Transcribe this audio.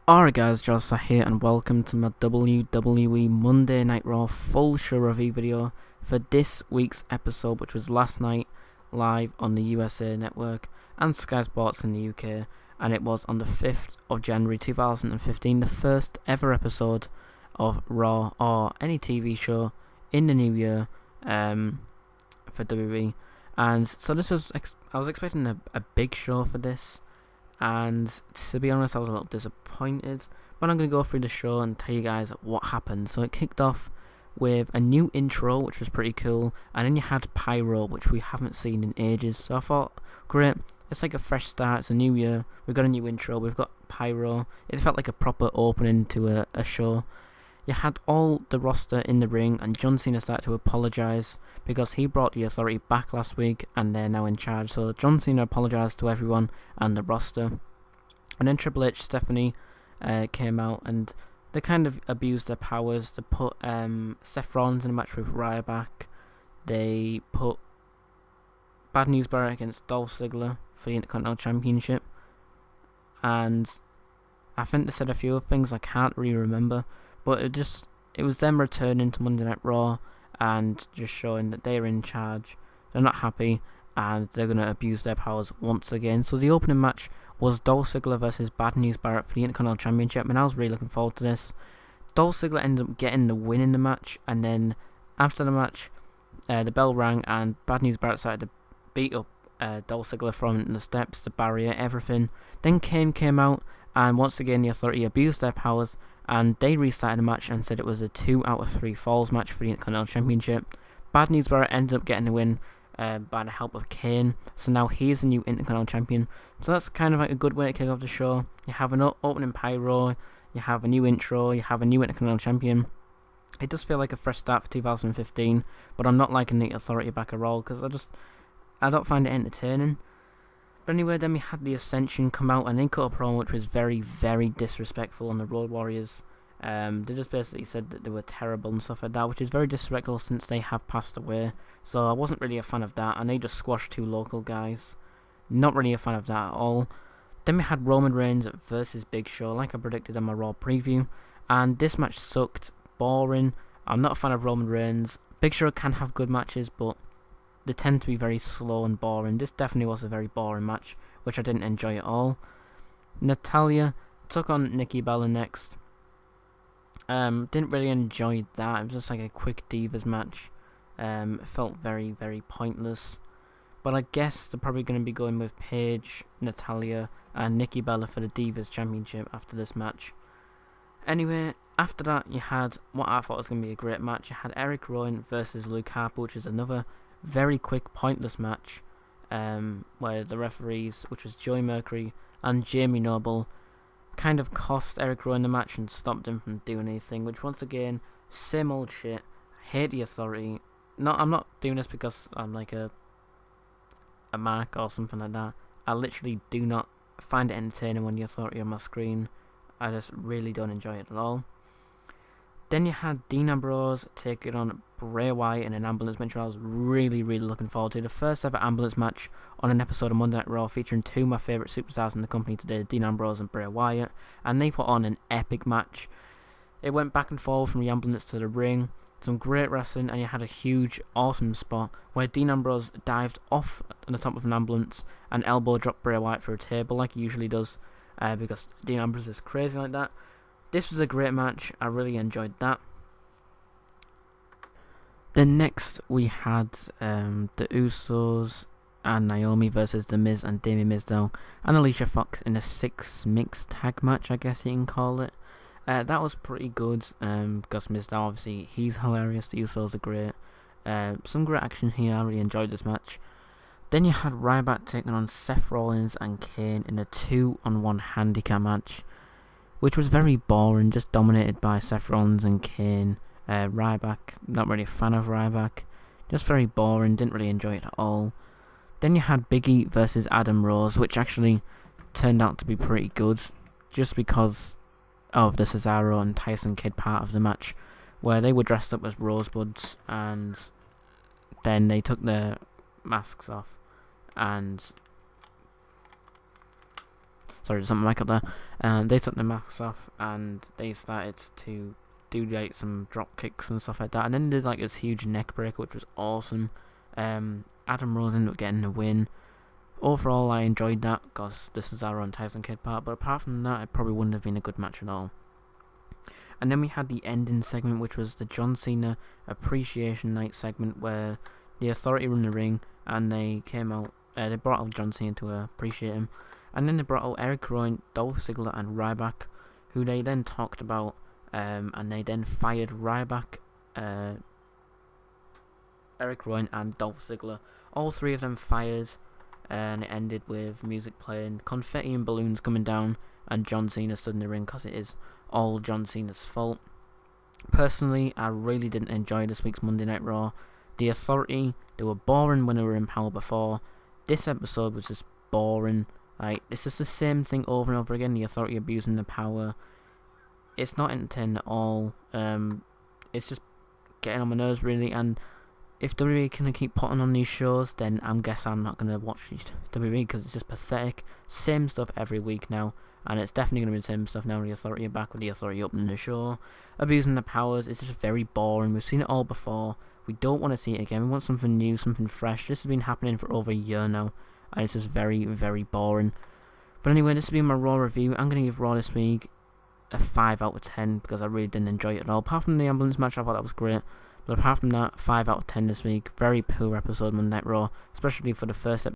Alright guys, JORDSTAR here and welcome to my WWE Monday Night Raw full show review video for this week's episode, which was last night live on the USA Network and Sky Sports in the UK, and it was on the 5th of January 2015, the first ever episode of Raw or any TV show in the new year for WWE. And so this was, I was expecting a big show for this. And to be honest, I was a little disappointed, but I'm going to go through the show and tell you guys what happened. So it kicked off with a new intro, which was pretty cool, and then you had Pyro, which we haven't seen in ages. So I thought, great, it's like a fresh start, it's a new year, we've got a new intro, we've got Pyro. It felt like a proper opening to a show. You had all the roster in the ring, and John Cena started to apologise because he brought the Authority back last week and they're now in charge. So John Cena apologised to everyone and the roster. And then Triple H, Stephanie came out and they kind of abused their powers. They put Seth Rollins in a match with Ryback. They put Bad News Barrett against Dolph Ziggler for the Intercontinental Championship. And I think they said a few things I can't really remember. But it was them returning to Monday Night Raw and just showing that they're in charge. They're not happy and they're going to abuse their powers once again. So the opening match was Dolph Ziggler versus Bad News Barrett for the Intercontinental Championship, and I was really looking forward to this. Dolph Ziggler ended up getting the win in the match, and then after the match, the bell rang and Bad News Barrett started to beat up Dolph Ziggler from the steps, the barrier, everything. Then Kane came out, and once again the Authority abused their powers, and they restarted the match and said it was a 2 out of 3 falls match for the Intercontinental Championship. Bad News Barrett ended up getting the win by the help of Kane, so now he's the new Intercontinental Champion. So that's kind of like a good way to kick off the show. You have an opening Pyro, you have a new intro, you have a new Intercontinental Champion. It does feel like a fresh start for 2015, but I'm not liking the Authority back at all because I don't find it entertaining. But anyway, then we had the Ascension come out and they cut a promo which was very, very disrespectful on the Road Warriors. They just basically said that they were terrible and stuff like that, which is very disrespectful since they have passed away. So I wasn't really a fan of that, and they just squashed 2 local guys. Not really a fan of that at all. Then we had Roman Reigns versus Big Show, like I predicted in my Raw preview, and this match sucked, boring. I'm not a fan of Roman Reigns. Big Show can have good matches, but they tend to be very slow and boring. This definitely was a very boring match, which I didn't enjoy at all. Natalya took on Nikki Bella next. Didn't really enjoy that. It was just like a quick Divas match. It felt very, very pointless. But I guess they're probably going to be going with Paige, Natalya, and Nikki Bella for the Divas Championship after this match. Anyway, after that you had what I thought was going to be a great match. You had Eric Rowan versus Luke Harper, which is another very quick, pointless match. Where the referees, which was Joey Mercury and Jamie Noble, kind of cost Eric Rowan the match and stopped him from doing anything, which once again, same old shit. Hate the Authority. I'm not doing this because I'm like a mark or something like that. I literally do not find it entertaining when the Authority on my screen. I just really don't enjoy it at all. Then you had Dean Ambrose taking on Bray Wyatt in an ambulance match, which I was really, really looking forward to. The first ever ambulance match on an episode of Monday Night Raw featuring 2 of my favourite superstars in the company today, Dean Ambrose and Bray Wyatt, and they put on an epic match. It went back and forth from the ambulance to the ring, some great wrestling, and you had a huge, awesome spot where Dean Ambrose dived off on the top of an ambulance and elbow dropped Bray Wyatt through a table like he usually does, because Dean Ambrose is crazy like that. This was a great match. I really enjoyed that. Then next we had the Usos and Naomi versus The Miz and Damien Mizdow and Alicia Fox in a 6 mixed tag match, I guess you can call it. That was pretty good because Mizdow, obviously, he's hilarious. The Usos are great. Some great action here. I really enjoyed this match. Then you had Ryback taking on Seth Rollins and Kane in a 2-on-1 handicap match, which was very boring, just dominated by Seth Rollins and Kane. Ryback, not really a fan of Ryback. Just very boring, didn't really enjoy it at all. Then you had Big E versus Adam Rose, which actually turned out to be pretty good, just because of the Cesaro and Tyson Kidd part of the match, where they were dressed up as rosebuds, and then they took their masks off, and Sorry, there's something mic up there. And they took their masks off and they started to do like some drop kicks and stuff like that. And then they did like this huge neck breaker, which was awesome. Adam Rose ended up getting the win. Overall, I enjoyed that because this is our own Tyson Kidd part. But apart from that, it probably wouldn't have been a good match at all. And then we had the ending segment, which was the John Cena Appreciation Night segment, where the Authority were in the ring and they came out. They brought out John Cena to appreciate him, and then they brought out Eric Rowan, Dolph Ziggler, and Ryback, who they then talked about, and they then fired Ryback, Eric Rowan, and Dolph Ziggler. All three of them fired, and it ended with music playing, confetti and balloons coming down, and John Cena stood in the ring because it is all John Cena's fault. Personally, I really didn't enjoy this week's Monday Night Raw. The Authority, they were boring when they were in power before. This episode was just boring. Like, it's just the same thing over and over again. The Authority abusing the power. It's not entertaining at all. It's just getting on my nerves, really. And if WWE can keep putting on these shows, then I guess I'm not going to watch WWE because it's just pathetic. Same stuff every week now. And it's definitely going to be the same stuff now. The Authority are back with the Authority opening the show, abusing the powers. It's just very boring. We've seen it all before. We don't want to see it again. We want something new, something fresh. This has been happening for over a year now, and it's just very, very boring. But anyway, this has been my Raw review. I'm going to give Raw this week a 5 out of 10 because I really didn't enjoy it at all. Apart from the ambulance match, I thought that was great. But apart from that, 5 out of 10 this week. Very poor episode Monday Night Raw, especially for the first episode.